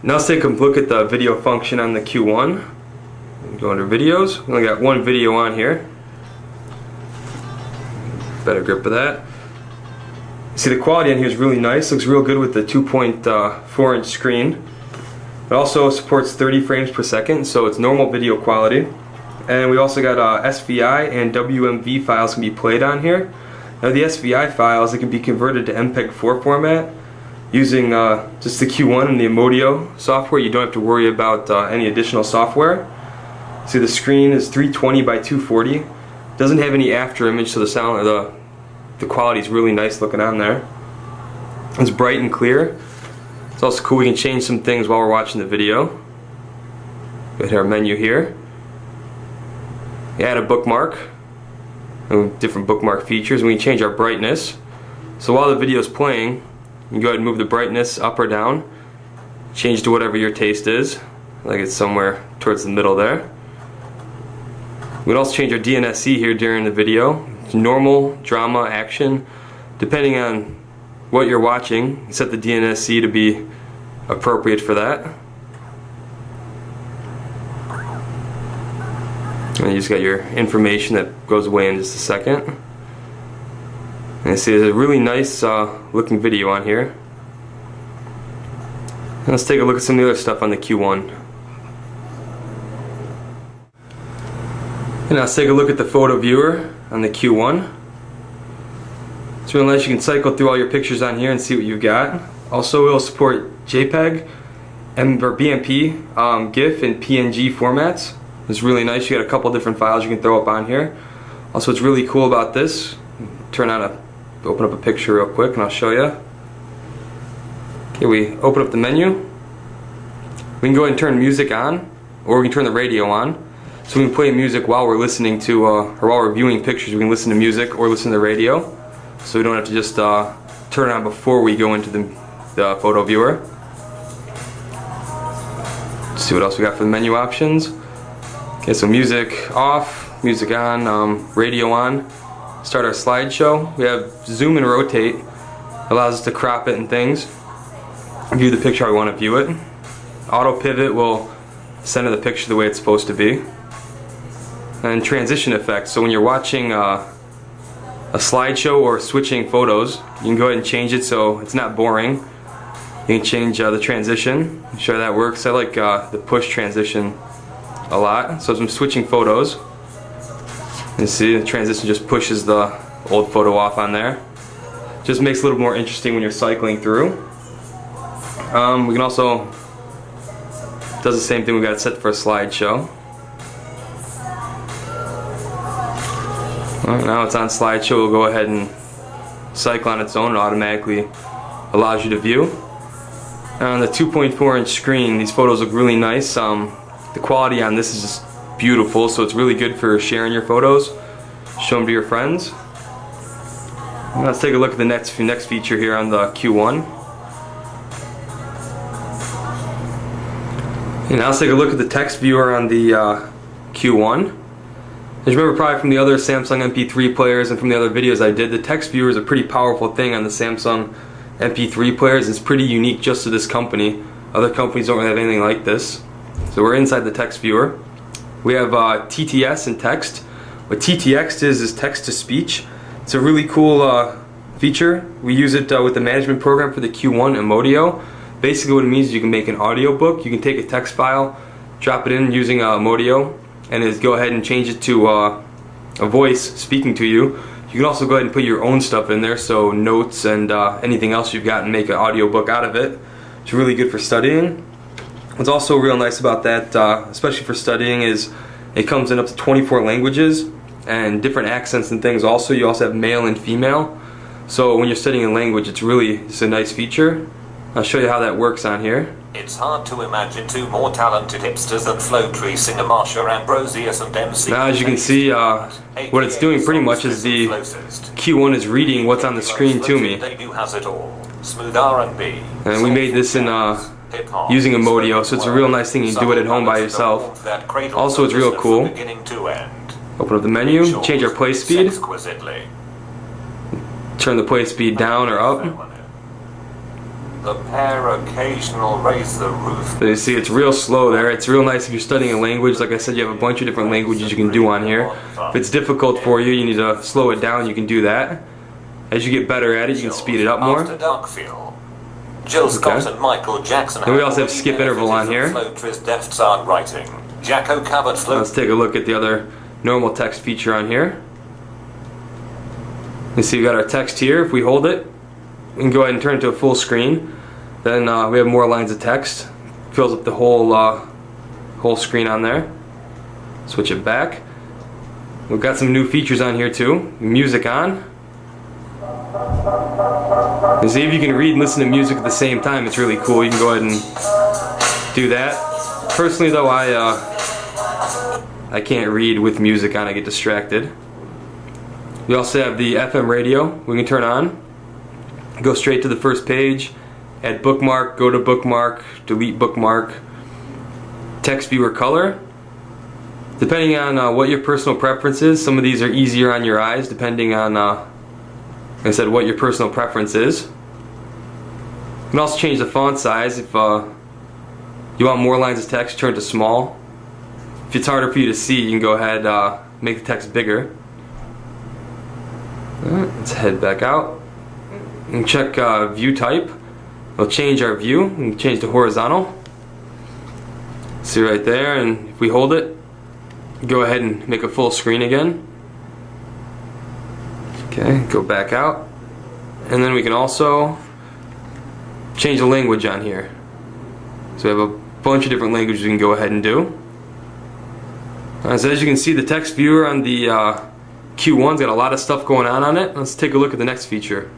Now let's take a look at the video function on the Q1. Go under videos. We only got one video on here. Better grip of that. See, the quality on here is really nice. Looks real good with the 2.4 inch screen. It also supports 30 frames per second, so it's normal video quality. And we also got SVI and WMV files can be played on here. Now the SVI files, they can be converted to MPEG-4 format using just the Q1 and the Emodio software. You don't have to worry about any additional software. See, the screen is 320 by 240. Doesn't have any after image, so the sound or the quality is really nice looking on there. It's bright and clear. It's also cool, we can change some things while we're watching the video. We hit our menu here. You add a bookmark, different bookmark features, and we can change our brightness. So while the video is playing, you can go ahead and move the brightness up or down. Change to whatever your taste is, like it's somewhere towards the middle there. We can also change our DNSC here during the video. Normal, drama, action, depending on what you're watching. You set the DNSC to be appropriate for that. And you just got your information that goes away in just a second. And you see there's a really nice looking video on here. And let's take a look at some of the other stuff on the Q1. And now let's take a look at the photo viewer on the Q1. It's really nice. You can cycle through all your pictures on here and see what you've got. Also, it will support JPEG, or BMP, GIF, and PNG formats. It's really nice. You got a couple different files you can throw up on here. Also, what's really cool about this, open up a picture real quick and I'll show you. Okay, we open up the menu. We can go ahead and turn music on, or we can turn the radio on. So we can play music while we're listening to, or while we're viewing pictures. We can listen to music or listen to the radio. So we don't have to just turn it on before we go into the photo viewer. Let's see what else we got for the menu options. Okay, so music off, music on, radio on. Start our slideshow. We have zoom and rotate. Allows us to crop it and things. View the picture how we want to view it. Auto pivot will center the picture the way it's supposed to be. And transition effects. So when you're watching a slideshow or switching photos, you can go ahead and change it so it's not boring. You can change the transition. I'm sure that works. I like the push transition a lot. So as I'm switching photos, you see the transition just pushes the old photo off on there. Just makes it a little more interesting when you're cycling through. We can also does the same thing. We got it set for a slideshow. Now it's on slideshow. We'll go ahead and cycle on its own. It automatically allows you to view. On the 2.4 inch screen, these photos look really nice. The quality on this is just beautiful, so it's really good for sharing your photos. Show them to your friends. Now let's take a look at the next feature here on the Q1. And now let's take a look at the text viewer on the Q1. As you remember probably from the other Samsung MP3 players and from the other videos I did, the text viewer is a pretty powerful thing on the Samsung MP3 players. It's pretty unique just to this company. Other companies don't really have anything like this. So we're inside the text viewer. We have TTS and text. What TTX is text to speech. It's a really cool feature. We use it with the management program for the Q1 Emodio. Basically what it means is you can make an audio book. You can take a text file, drop it in using Emodio, and go ahead and change it to a voice speaking to you. You can also go ahead and put your own stuff in there, so notes and anything else you've got, and make an audio book out of it. It's really good for studying. What's also real nice about that, especially for studying, is it comes in up to 24 languages and different accents and things. Also, you also have male and female. So when you're studying a language, it's a nice feature. I'll show you how that works on here. It's hard to imagine two more talented hipsters than Floetry, singer Marsha Ambrosius and MC. Now as you can see, what it's doing pretty much is the Q1 is reading what's on the screen to me. Smooth R&B. And we made this in using Emodio, so it's a real nice thing. You can do it at home by yourself. Also, it's real cool. Open up the menu, change our play speed. Turn the play speed down or up. The pair occasional raise the roof. So you see it's real slow there. It's real nice if you're studying a language. Like I said, you have a bunch of different languages you can do on here. If it's difficult for you, you need to slow it down, you can do that. As you get better at it, you can speed it up more. After Darkfield. Jill Scott and Michael Jackson. And we also have skip interval on here. Floatry's deft sound writing. Jacko covered float. Let's take a look at the other normal text feature on here. You see we got our text here. If we hold it, we can go ahead and turn it to a full screen. Then we have more lines of text. Fills up the whole screen on there. Switch it back. We've got some new features on here too. Music on. And see if you can read and listen to music at the same time. It's really cool. You can go ahead and do that. Personally though, I can't read with music on. I get distracted. We also have the FM radio we can turn on. Go straight to the first page. Add bookmark, go to bookmark, delete bookmark. Text viewer color. Depending on what your personal preference is, some of these are easier on your eyes depending on, like I said, what your personal preference is. You can also change the font size. If you want more lines of text, turn to small. If it's harder for you to see, you can go ahead make the text bigger. Let's head back out and check view type. We'll change our view and change to horizontal. See right there, and if we hold it, go ahead and make a full screen again. Okay, go back out, and then we can also change the language on here. So we have a bunch of different languages we can go ahead and do. So as you can see, the text viewer on the Q1's got a lot of stuff going on it. Let's take a look at the next feature.